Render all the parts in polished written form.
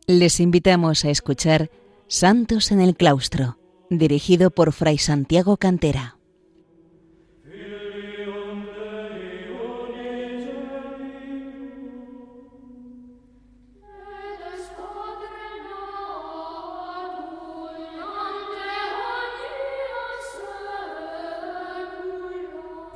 Les invitamos a escuchar Santos en el Claustro, dirigido por Fray Santiago Cantera.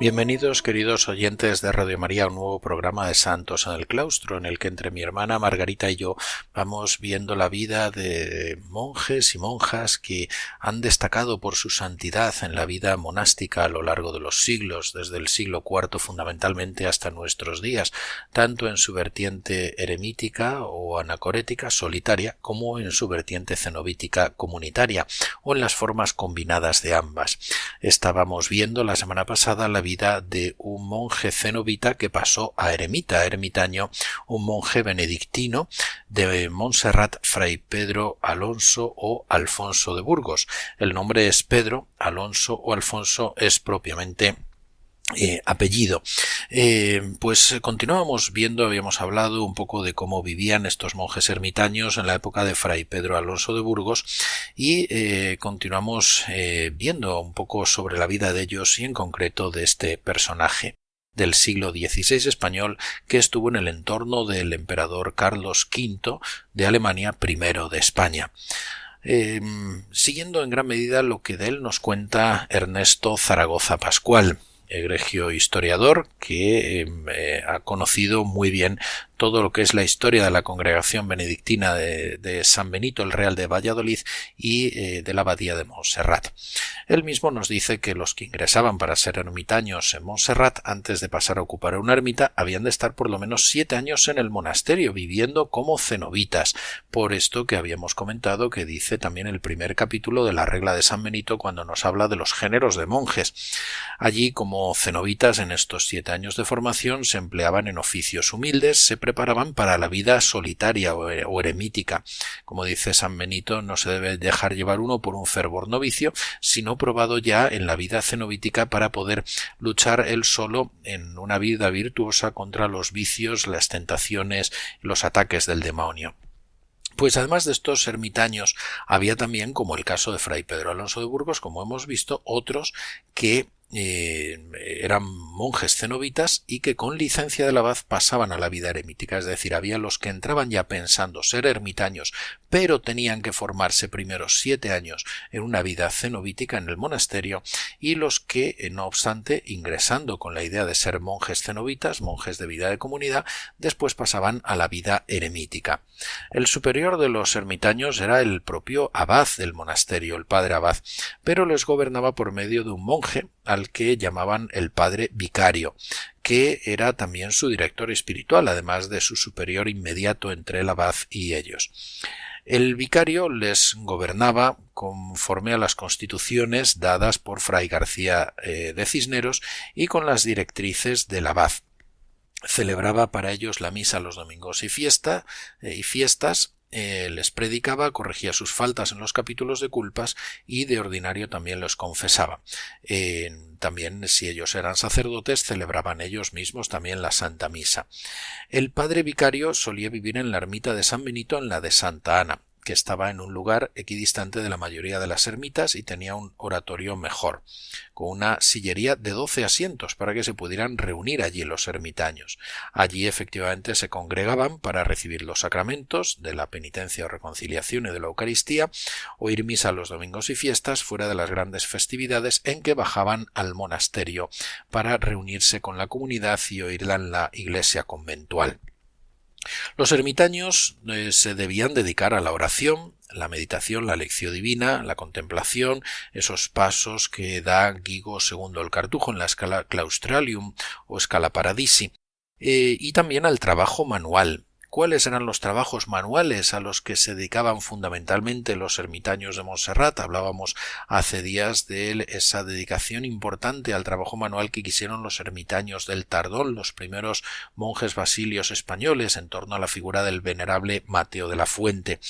Bienvenidos, queridos oyentes de Radio María, a un nuevo programa de Santos en el Claustro, en el que entre mi hermana Margarita y yo vamos viendo la vida de monjes y monjas que han destacado por su santidad en la vida monástica a lo largo de los siglos, desde el siglo IV fundamentalmente hasta nuestros días, tanto en su vertiente eremítica o anacorética solitaria, como en su vertiente cenobítica comunitaria, o en las formas combinadas de ambas. Estábamos viendo la semana pasada la vida de un monje cenobita que pasó a ermitaño, un monje benedictino de Montserrat, Fray Pedro Alonso o Alfonso de Burgos. El nombre es Pedro, Alonso o Alfonso es propiamente apellido. Pues continuábamos viendo, habíamos hablado un poco de cómo vivían estos monjes ermitaños en la época de Fray Pedro Alonso de Burgos y continuamos viendo un poco sobre la vida de ellos y en concreto de este personaje del siglo XVI español que estuvo en el entorno del emperador Carlos V de Alemania, primero de España. Siguiendo en gran medida lo que de él nos cuenta Ernesto Zaragoza Pascual, egregio historiador que ha conocido muy bien todo lo que es la historia de la congregación benedictina de San Benito el Real de Valladolid y de la abadía de Montserrat. Él mismo nos dice que los que ingresaban para ser ermitaños en Montserrat, antes de pasar a ocupar una ermita, habían de estar por lo menos 7 años en el monasterio, viviendo como cenobitas. Por esto que habíamos comentado que dice también el primer capítulo de la regla de San Benito cuando nos habla de los géneros de monjes. Allí, como cenobitas, en estos 7 años de formación, se empleaban en oficios humildes, se preparaban para la vida solitaria o eremítica. Como dice San Benito, no se debe dejar llevar uno por un fervor novicio, sino probado ya en la vida cenobítica para poder luchar él solo en una vida virtuosa contra los vicios, las tentaciones, los ataques del demonio. Pues además de estos ermitaños, había también, como el caso de Fray Pedro Alonso de Burgos, como hemos visto, otros que eran monjes cenobitas y que con licencia del abad pasaban a la vida eremítica, es decir, había los que entraban ya pensando ser ermitaños, pero tenían que formarse primero 7 años en una vida cenobítica en el monasterio, y los que, no obstante, ingresando con la idea de ser monjes cenobitas, monjes de vida de comunidad, después pasaban a la vida eremítica. El superior de los ermitaños era el propio abad del monasterio, el padre abad, pero les gobernaba por medio de un monje al que llamaban el padre vicario, que era también su director espiritual, además de su superior inmediato entre el abad y ellos. El vicario les gobernaba conforme a las constituciones dadas por Fray García de Cisneros y con las directrices del abad. Celebraba para ellos la misa los domingos y fiestas, les predicaba, corregía sus faltas en los capítulos de culpas y de ordinario también los confesaba. También, si ellos eran sacerdotes, celebraban ellos mismos también la Santa Misa. El padre vicario solía vivir en la ermita de San Benito, en la de Santa Ana, que estaba en un lugar equidistante de la mayoría de las ermitas y tenía un oratorio mejor, con una sillería de 12 asientos para que se pudieran reunir allí los ermitaños. Allí efectivamente se congregaban para recibir los sacramentos de la penitencia o reconciliación y de la Eucaristía, oír misa los domingos y fiestas fuera de las grandes festividades en que bajaban al monasterio para reunirse con la comunidad y oírla en la iglesia conventual. Los ermitaños se debían dedicar a la oración, la meditación, la lección divina, la contemplación, esos pasos que da Guigo II el Cartujo en la Scala Claustralium o Scala Paradisi, y también al trabajo manual. ¿Cuáles eran los trabajos manuales a los que se dedicaban fundamentalmente los ermitaños de Montserrat? Hablábamos hace días de esa dedicación importante al trabajo manual que quisieron los ermitaños del Tardón, los primeros monjes basilios españoles, en torno a la figura del venerable Mateo de la Fuente.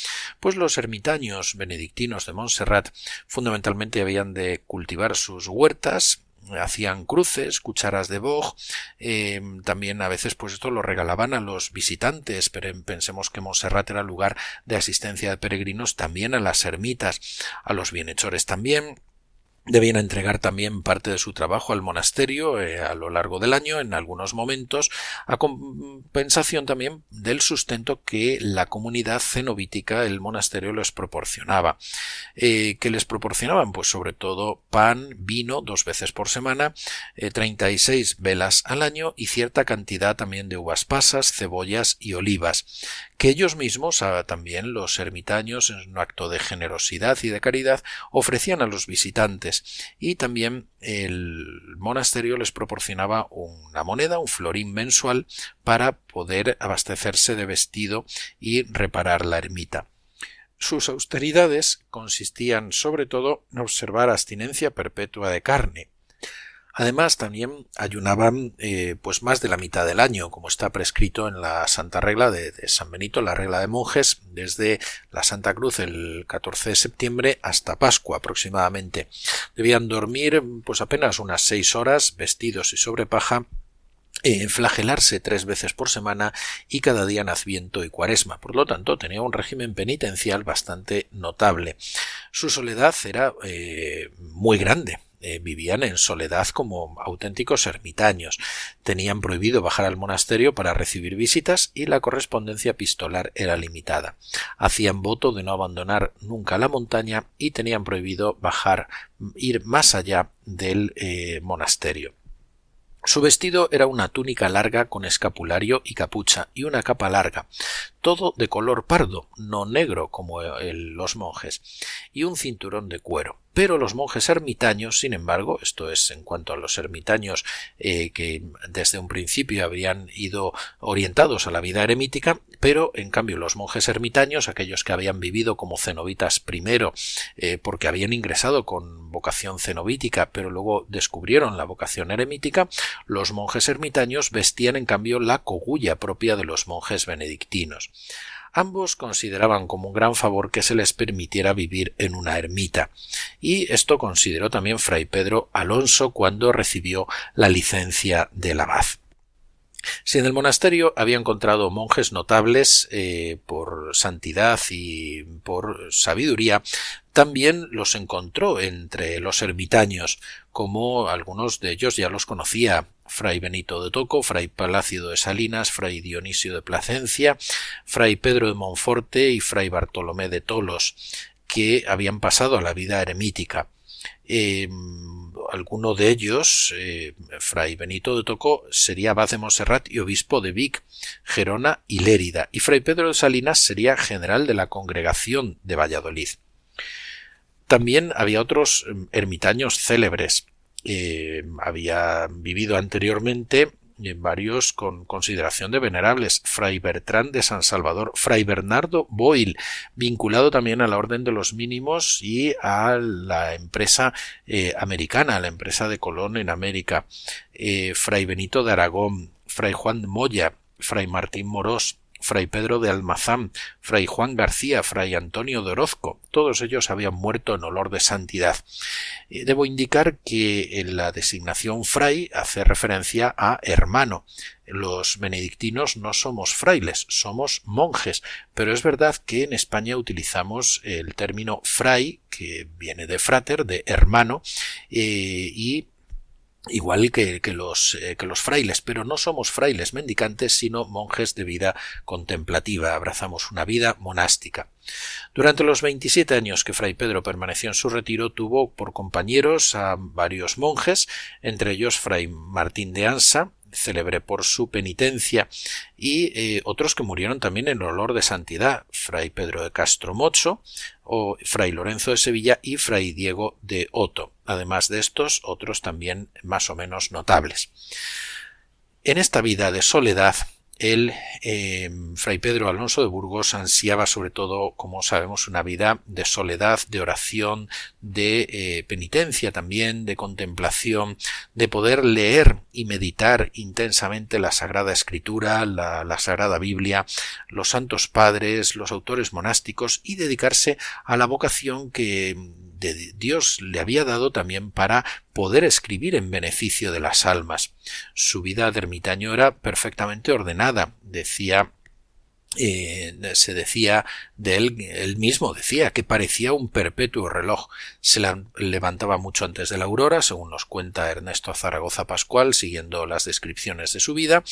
Pues los ermitaños benedictinos de Montserrat fundamentalmente habían de cultivar sus huertas, hacían cruces, cucharas de boj, también a veces pues esto lo regalaban a los visitantes, pero pensemos que Montserrat era lugar de asistencia de peregrinos, también a las ermitas, a los bienhechores también. Debían entregar también parte de su trabajo al monasterio a lo largo del año, en algunos momentos, a compensación también del sustento que la comunidad cenobítica, el monasterio, les proporcionaba. ¿Qué les proporcionaban? Pues sobre todo pan, vino 2 veces por semana, 36 velas al año y cierta cantidad también de uvas pasas, cebollas y olivas, que ellos mismos, también los ermitaños, en un acto de generosidad y de caridad, ofrecían a los visitantes, y también el monasterio les proporcionaba una moneda, un florín mensual, para poder abastecerse de vestido y reparar la ermita. Sus austeridades consistían sobre todo en observar abstinencia perpetua de carne. Además, también ayunaban pues más de la mitad del año, como está prescrito en la Santa Regla de San Benito, la regla de monjes, desde la Santa Cruz el 14 de septiembre hasta Pascua aproximadamente. Debían dormir pues apenas unas 6 horas, vestidos y sobre paja, flagelarse 3 veces por semana y cada día en Adviento y Cuaresma. Por lo tanto, tenía un régimen penitencial bastante notable. Su soledad era muy grande. Vivían en soledad como auténticos ermitaños. Tenían prohibido bajar al monasterio para recibir visitas y la correspondencia epistolar era limitada. Hacían voto de no abandonar nunca la montaña y tenían prohibido ir más allá del monasterio. Su vestido era una túnica larga con escapulario y capucha y una capa larga, todo de color pardo, no negro como los monjes, y un cinturón de cuero. Pero los monjes ermitaños, sin embargo, esto es en cuanto a los ermitaños que desde un principio habían ido orientados a la vida eremítica, pero en cambio los monjes ermitaños, aquellos que habían vivido como cenobitas primero, porque habían ingresado con vocación cenobítica, pero luego descubrieron la vocación eremítica, los monjes ermitaños vestían en cambio la cogulla propia de los monjes benedictinos. Ambos consideraban como un gran favor que se les permitiera vivir en una ermita, y esto consideró también Fray Pedro Alonso cuando recibió la licencia del abad. Si en el monasterio había encontrado monjes notables por santidad y por sabiduría, también los encontró entre los ermitaños, como algunos de ellos ya los conocía: Fray Benito de Toco, Fray Plácido de Salinas, Fray Dionisio de Plasencia, Fray Pedro de Monforte y Fray Bartolomé de Tolos, que habían pasado a la vida eremítica. Alguno de ellos, Fray Benito de Toco, sería abad de Montserrat y obispo de Vic, Gerona y Lérida, y Fray Pedro de Salinas sería general de la Congregación de Valladolid. También había otros ermitaños célebres. Había vivido anteriormente varios con consideración de venerables: Fray Bertrán de San Salvador, Fray Bernardo Boil, vinculado también a la Orden de los Mínimos y a la empresa americana, a la empresa de Colón en América, Fray Benito de Aragón, Fray Juan de Moya, Fray Martín Morós, Fray Pedro de Almazán, Fray Juan García, Fray Antonio de Orozco. Todos ellos habían muerto en olor de santidad. Debo indicar que en la designación fray hace referencia a hermano. Los benedictinos no somos frailes, somos monjes, pero es verdad que en España utilizamos el término fray, que viene de frater, de hermano, y igual que los frailes, pero no somos frailes mendicantes, sino monjes de vida contemplativa. Abrazamos una vida monástica. Durante los 27 años que Fray Pedro permaneció en su retiro, tuvo por compañeros a varios monjes, entre ellos Fray Martín de Ansa, célebre por su penitencia, y otros que murieron también en olor de santidad: Fray Pedro de Castro Mocho, o Fray Lorenzo de Sevilla y Fray Diego de Oto. Además de estos, otros también más o menos notables. En esta vida de soledad, Fray Pedro Alonso de Burgos ansiaba sobre todo, como sabemos, una vida de soledad, de oración, de penitencia también, de contemplación, de poder leer y meditar intensamente la Sagrada Escritura, la Sagrada Biblia, los Santos Padres, los autores monásticos, y dedicarse a la vocación que Dios le había dado también para poder escribir en beneficio de las almas. Su vida de ermitaño era perfectamente ordenada. Se decía de él mismo decía que parecía un perpetuo reloj. Se levantaba mucho antes de la aurora, según nos cuenta Ernesto Zaragoza Pascual, siguiendo las descripciones de su vida,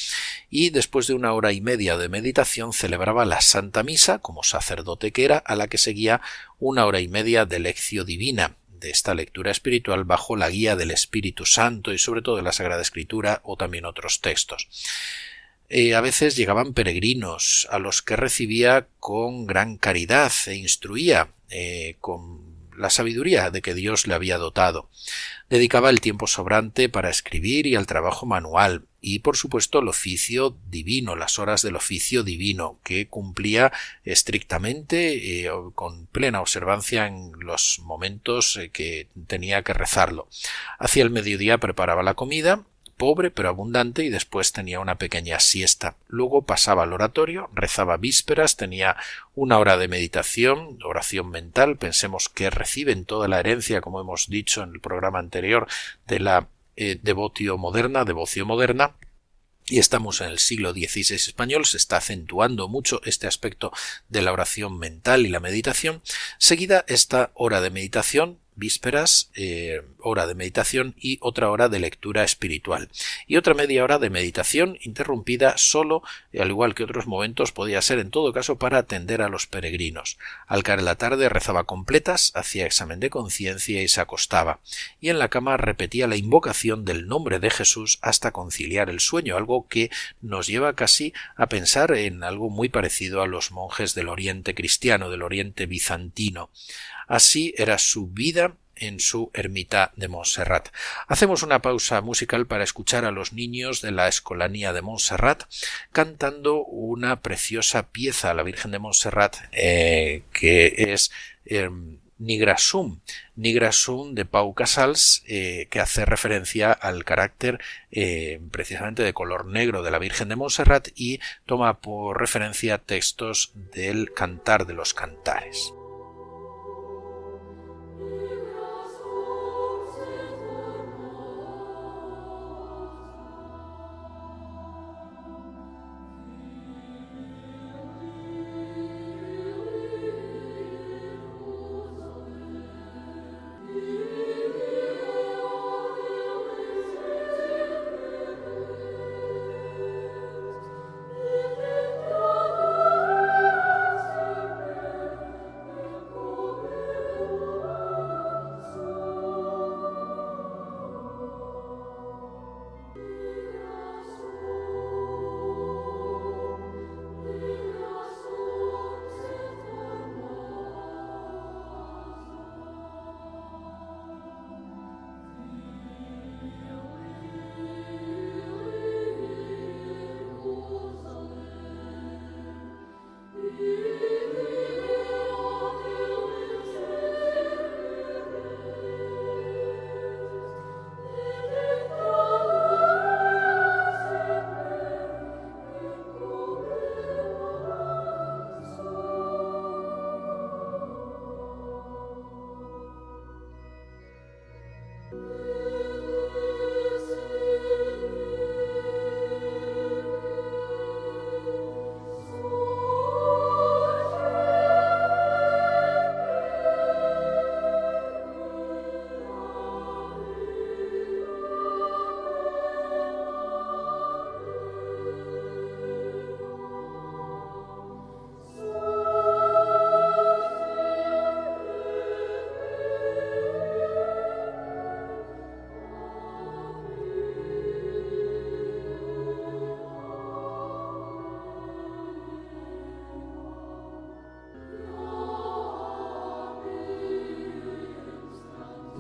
y después de 1 hora y media de meditación celebraba la Santa Misa, como sacerdote que era, a la que seguía 1 hora y media de lección divina, de esta lectura espiritual bajo la guía del Espíritu Santo y sobre todo de la Sagrada Escritura o también otros textos. A veces llegaban peregrinos a los que recibía con gran caridad e instruía con la sabiduría de que Dios le había dotado. Dedicaba el tiempo sobrante para escribir y al trabajo manual y, por supuesto, el oficio divino, las horas del oficio divino, que cumplía estrictamente, con plena observancia en los momentos que tenía que rezarlo. Hacia el mediodía preparaba la comida, pobre pero abundante, y después tenía una pequeña siesta. Luego pasaba al oratorio, rezaba vísperas, tenía 1 hora de meditación, oración mental. Pensemos que reciben toda la herencia, como hemos dicho en el programa anterior, de la devoción moderna. Y estamos en el siglo XVI español, se está acentuando mucho este aspecto de la oración mental y la meditación. Seguida esta hora de meditación, vísperas, hora de meditación y otra hora de lectura espiritual. Y otra media hora de meditación interrumpida solo, al igual que otros momentos, podía ser en todo caso para atender a los peregrinos. Al caer la tarde rezaba completas, hacía examen de conciencia y se acostaba. Y en la cama repetía la invocación del nombre de Jesús hasta conciliar el sueño, algo que nos lleva casi a pensar en algo muy parecido a los monjes del Oriente cristiano, del Oriente bizantino. Así era su vida en su ermita de Montserrat. Hacemos una pausa musical para escuchar a los niños de la Escolanía de Montserrat cantando una preciosa pieza a la Virgen de Montserrat que es Nigra Sum de Pau Casals, que hace referencia al carácter precisamente de color negro de la Virgen de Montserrat y toma por referencia textos del Cantar de los Cantares.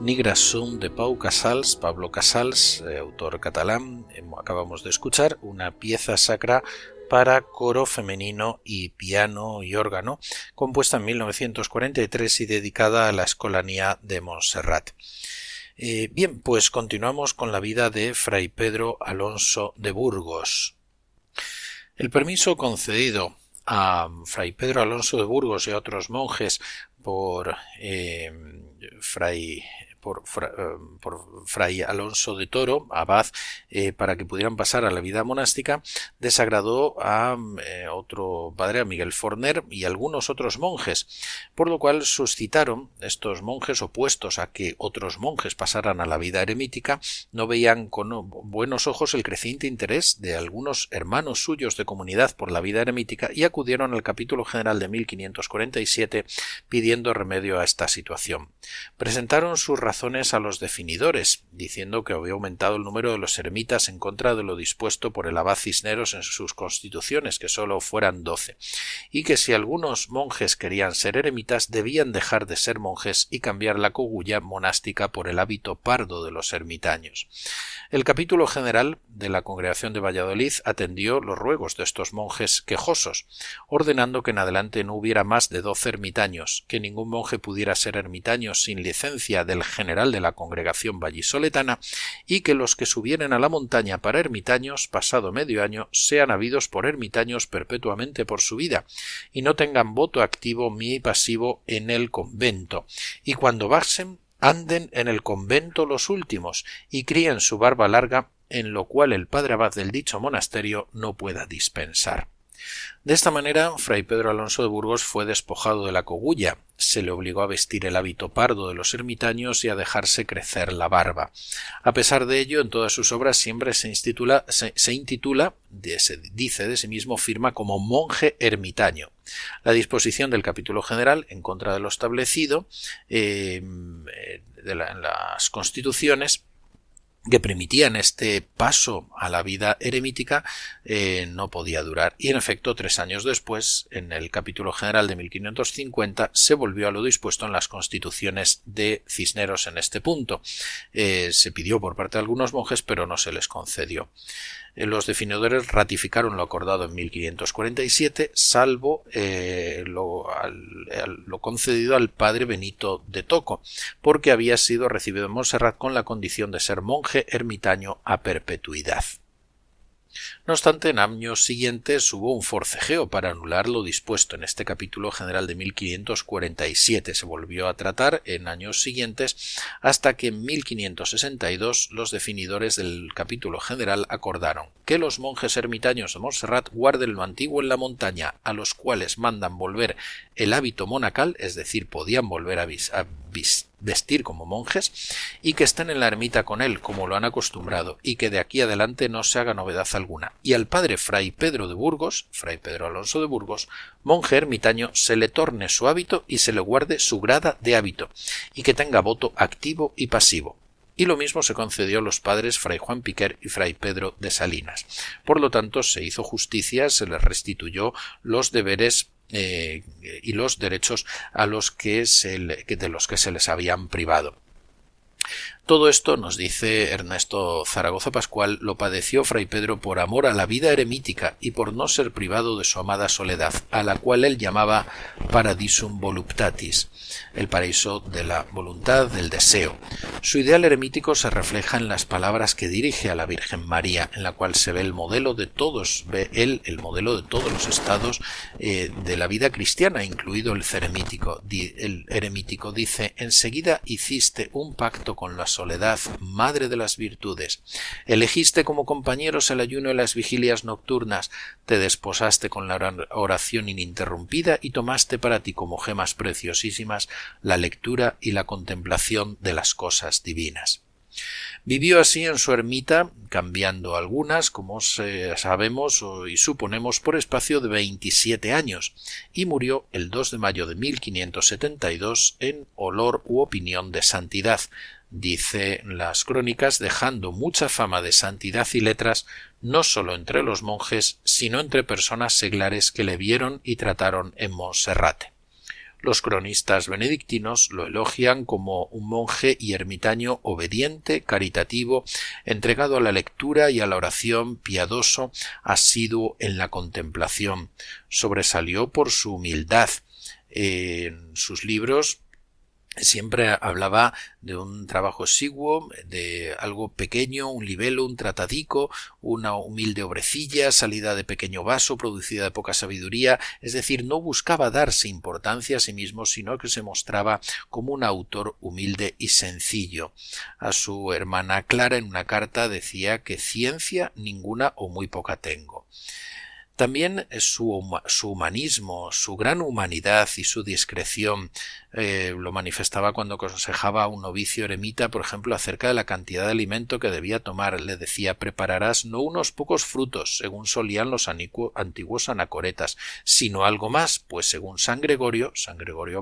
Nigra Sum de Pau Casals, Pablo Casals, autor catalán. Acabamos de escuchar una pieza sacra para coro femenino y piano y órgano, compuesta en 1943 y dedicada a la Escolanía de Montserrat. Bien, pues continuamos con la vida de Fray Pedro Alonso de Burgos. El permiso concedido a Fray Pedro Alonso de Burgos y a otros monjes por por Fray Alonso de Toro, abad, para que pudieran pasar a la vida monástica, desagradó a otro padre, a Miguel Forner, y algunos otros monjes, por lo cual suscitaron estos monjes, opuestos a que otros monjes pasaran a la vida eremítica, no veían con buenos ojos el creciente interés de algunos hermanos suyos de comunidad por la vida eremítica y acudieron al capítulo general de 1547 pidiendo remedio a esta situación. Presentaron sus razones a los definidores, diciendo que había aumentado el número de los eremitas en contra de lo dispuesto por el abad Cisneros en sus constituciones, que sólo fueran 12, y que si algunos monjes querían ser eremitas debían dejar de ser monjes y cambiar la cogulla monástica por el hábito pardo de los ermitaños. El capítulo general de la Congregación de Valladolid atendió los ruegos de estos monjes quejosos, ordenando que en adelante no hubiera más de 12 ermitaños, que ningún monje pudiera ser ermitaño sin licencia del general de la Congregación vallisoletana y que los que subieren a la montaña para ermitaños, pasado medio año, sean habidos por ermitaños perpetuamente por su vida, y no tengan voto activo ni pasivo en el convento, y cuando bajen anden en el convento los últimos y críen su barba larga, en lo cual el padre abad del dicho monasterio no pueda dispensar. De esta manera, Fray Pedro Alonso de Burgos fue despojado de la cogulla, se le obligó a vestir el hábito pardo de los ermitaños y a dejarse crecer la barba. A pesar de ello, en todas sus obras siempre se dice de sí mismo, firma como monje ermitaño. La disposición del capítulo general, en contra de lo establecido en las constituciones, que permitían este paso a la vida eremítica, no podía durar, y en efecto 3 años después, en el capítulo general de 1550, se volvió a lo dispuesto en las constituciones de Cisneros en este punto. Se pidió por parte de algunos monjes, pero no se les concedió. Los definidores ratificaron lo acordado en 1547, salvo lo concedido al padre Benito de Toco, porque había sido recibido en Montserrat con la condición de ser monje ermitaño a perpetuidad. No obstante, en años siguientes hubo un forcejeo para anular lo dispuesto en este capítulo general de 1547. Se volvió a tratar en años siguientes hasta que en 1562 los definidores del capítulo general acordaron que los monjes ermitaños de Montserrat guarden lo antiguo en la montaña, a los cuales mandan volver el hábito monacal, es decir, podían volver a vestir como monjes, y que estén en la ermita con él como lo han acostumbrado, y que de aquí adelante no se haga novedad alguna. Y al padre Fray Pedro de Burgos, Fray Pedro Alonso de Burgos, monje ermitaño, se le torne su hábito y se le guarde su grada de hábito, y que tenga voto activo y pasivo. Y lo mismo se concedió a los padres Fray Juan Piquer y Fray Pedro de Salinas. Por lo tanto, se hizo justicia, se les restituyó los deberes y los derechos a los que de los que se les habían privado. Todo esto, nos dice Ernesto Zaragoza Pascual, lo padeció Fray Pedro por amor a la vida eremítica y por no ser privado de su amada soledad, a la cual él llamaba paradisum voluptatis, el paraíso de la voluntad, del deseo. Su ideal eremítico se refleja en las palabras que dirige a la Virgen María, en la cual se ve el modelo de todos, el modelo de todos los estados de la vida cristiana, incluido el ceremítico. El eremítico dice: enseguida hiciste un pacto con la soledad, madre de las virtudes. Elegiste como compañeros el ayuno y las vigilias nocturnas, te desposaste con la oración ininterrumpida y tomaste para ti como gemas preciosísimas la lectura y la contemplación de las cosas divinas. Vivió así en su ermita, cambiando algunas, como sabemos y suponemos, por espacio de 27 años, y murió el 2 de mayo de 1572 en olor u opinión de santidad, dicen las crónicas, dejando mucha fama de santidad y letras no sólo entre los monjes, sino entre personas seglares que le vieron y trataron en Monserrate. Los cronistas benedictinos lo elogian como un monje y ermitaño obediente, caritativo, entregado a la lectura y a la oración, piadoso, asiduo en la contemplación. Sobresalió por su humildad. En sus libros siempre hablaba de un trabajo exiguo, de algo pequeño, un libelo, un tratadico, una humilde obrecilla, salida de pequeño vaso, producida de poca sabiduría, es decir, no buscaba darse importancia a sí mismo, sino que se mostraba como un autor humilde y sencillo. A su hermana Clara en una carta decía que ciencia ninguna o muy poca tengo. También su humanismo, su gran humanidad y su discreción lo manifestaba cuando aconsejaba a un novicio eremita, por ejemplo, acerca de la cantidad de alimento que debía tomar. Le decía: prepararás no unos pocos frutos, según solían los antiguos anacoretas, sino algo más, pues según San Gregorio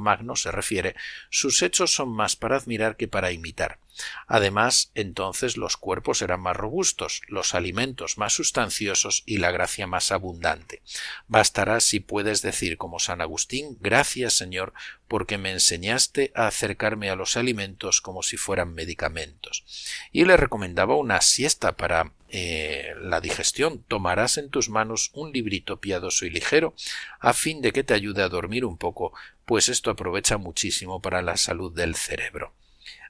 Magno se refiere, sus hechos son más para admirar que para imitar. Además, entonces los cuerpos eran más robustos, los alimentos más sustanciosos y la gracia más abundante. Bastará si puedes decir como San Agustín: gracias, Señor, porque me enseñaste a acercarme a los alimentos como si fueran medicamentos. Y le recomendaba una siesta para la digestión. Tomarás en tus manos un librito piadoso y ligero, a fin de que te ayude a dormir un poco, pues esto aprovecha muchísimo para la salud del cerebro.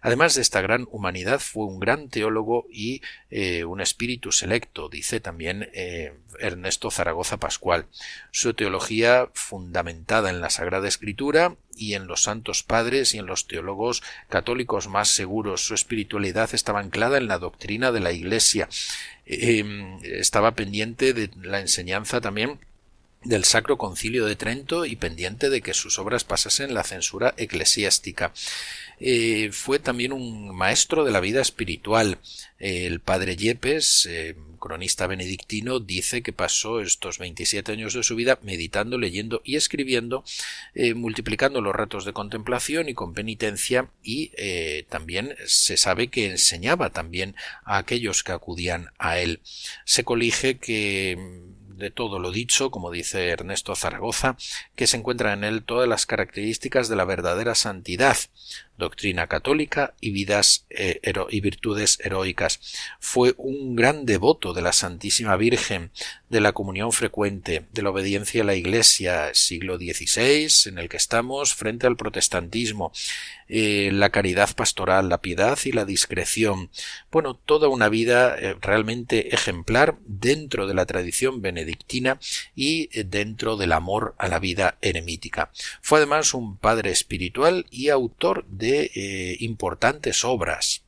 Además de esta gran humanidad, fue un gran teólogo y un espíritu selecto, dice también Ernesto Zaragoza Pascual. Su teología, fundamentada en la Sagrada Escritura y en los santos padres y en los teólogos católicos más seguros. Su espiritualidad estaba anclada en la doctrina de la Iglesia. Estaba pendiente de la enseñanza también del Sacro Concilio de Trento y pendiente de que sus obras pasasen la censura eclesiástica. Fue también un maestro de la vida espiritual. El padre Yepes, cronista benedictino, dice que pasó estos 27 años de su vida meditando, leyendo y escribiendo, multiplicando los ratos de contemplación y con penitencia, y también se sabe que enseñaba también a aquellos que acudían a él. Se colige que de todo lo dicho, como dice Ernesto Zaragoza, que se encuentran en él todas las características de la verdadera santidad, doctrina católica y vidas y virtudes heroicas. Fue un gran devoto de la Santísima Virgen, de la comunión frecuente, de la obediencia a la Iglesia, siglo XVI, en el que estamos, frente al protestantismo, la caridad pastoral, la piedad y la discreción. Bueno, toda una vida realmente ejemplar dentro de la tradición benedictina y dentro del amor a la vida eremítica. Fue además un padre espiritual y autor de importantes obras.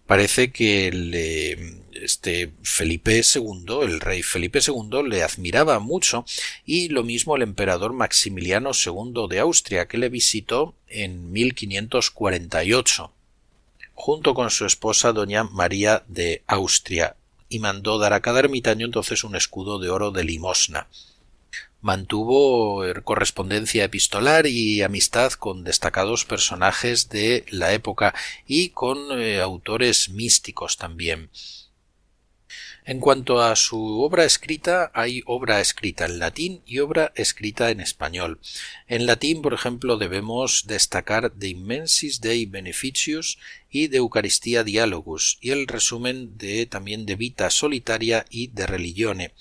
Parece que el rey Felipe II, le admiraba mucho, y lo mismo el emperador Maximiliano II de Austria, que le visitó en 1548, junto con su esposa doña María de Austria, y mandó dar a cada ermitaño entonces un escudo de oro de limosna. Mantuvo correspondencia epistolar y amistad con destacados personajes de la época y con autores místicos también. En cuanto a su obra escrita, hay obra escrita en latín y obra escrita en español. En latín, por ejemplo, debemos destacar De Immensis Dei Beneficius y De Eucaristía Dialogus, y el resumen también de Vita Solitaria y de Religione,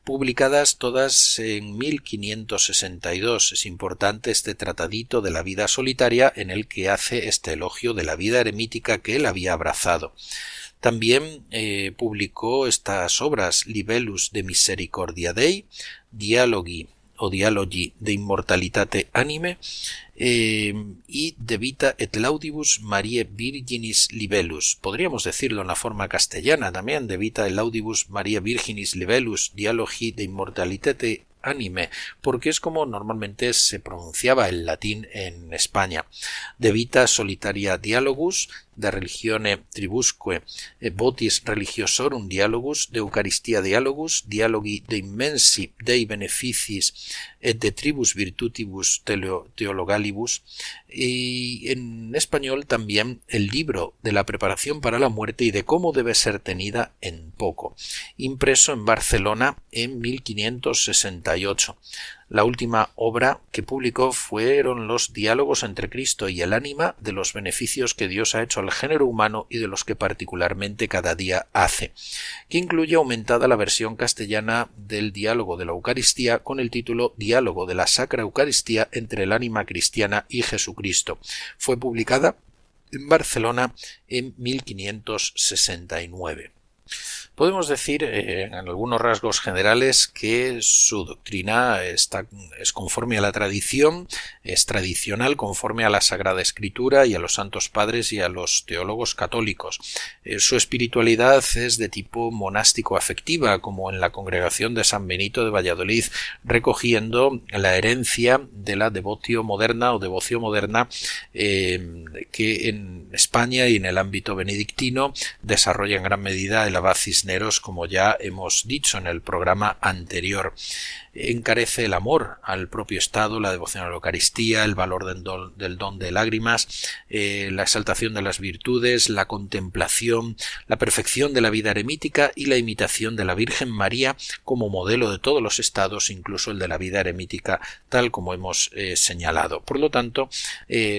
publicadas todas en 1562. Es importante este tratadito de la vida solitaria, en el que hace este elogio de la vida eremítica que él había abrazado. También publicó estas obras: Libellus de Misericordia Dei, Dialogi de Immortalitate Anime, y De Vita et Laudibus Mariae Virginis Libellus. Podríamos decirlo en la forma castellana también: De Vita et Laudibus Mariae Virginis Libellus, Dialogi de Immortalitate Anime, porque es como normalmente se pronunciaba el latín en España. De Vita Solitaria Dialogus, De Religione Tribusque Votis Religiosorum Dialogus, De Eucaristía Dialogus, Dialogi de Immensi Dei Beneficis et de Tribus Virtutibus Theologalibus, y en español también el libro de la preparación para la muerte y de cómo debe ser tenida en poco, impreso en Barcelona en 1568. La última obra que publicó fueron los Diálogos entre Cristo y el ánima, de los beneficios que Dios ha hecho al género humano y de los que particularmente cada día hace, que incluye aumentada la versión castellana del Diálogo de la Eucaristía con el título Diálogo de la Sacra Eucaristía entre el ánima cristiana y Jesucristo. Fue publicada en Barcelona en 1569. Podemos decir, en algunos rasgos generales, que su doctrina es conforme a la tradición, es tradicional, conforme a la Sagrada Escritura y a los Santos Padres y a los teólogos católicos. Su espiritualidad es de tipo monástico-afectiva, como en la Congregación de San Benito de Valladolid, recogiendo la herencia de la devotio moderna o devoción moderna que en España y en el ámbito benedictino desarrolla en gran medida el abad Cisneros, como ya hemos dicho en el programa anterior. Encarece el amor al propio Estado, la devoción a la Eucaristía, el valor del don de lágrimas, la exaltación de las virtudes, la contemplación, la perfección de la vida eremítica y la imitación de la Virgen María como modelo de todos los estados, incluso el de la vida eremítica, tal como hemos señalado. Por lo tanto,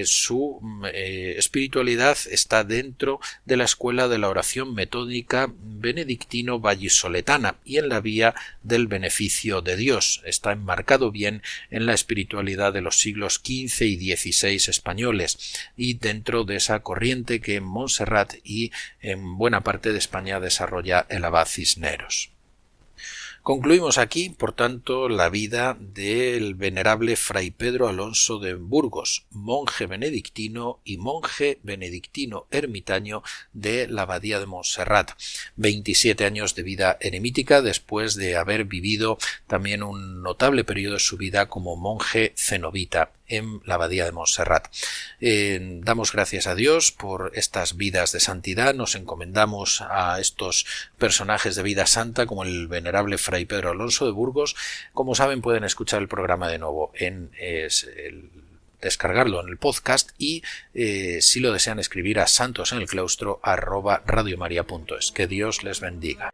su espiritualidad está dentro de la escuela de la oración metódica benedictino-vallisoletana y en la vía del beneficio de Dios. Está enmarcado bien en la espiritualidad de los siglos XV y XVI españoles y dentro de esa corriente que en Montserrat y en buena parte de España desarrolla el abad Cisneros. Concluimos aquí, por tanto, la vida del venerable Fray Pedro Alonso de Burgos, monje benedictino y monje benedictino ermitaño de la abadía de Montserrat. 27 años de vida eremítica después de haber vivido también un notable periodo de su vida como monje cenobita en la abadía de Montserrat. Damos gracias a Dios por estas vidas de santidad, nos encomendamos a estos personajes de vida santa como el venerable Fray Pedro Alonso de Burgos. Como saben, pueden escuchar el programa de nuevo descargarlo en el podcast y si lo desean escribir a santosenelclaustro@radiomaria.es. Que Dios les bendiga.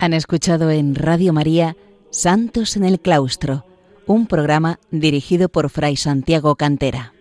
Han escuchado en Radio María Santos en el Claustro, un programa dirigido por Fray Santiago Cantera.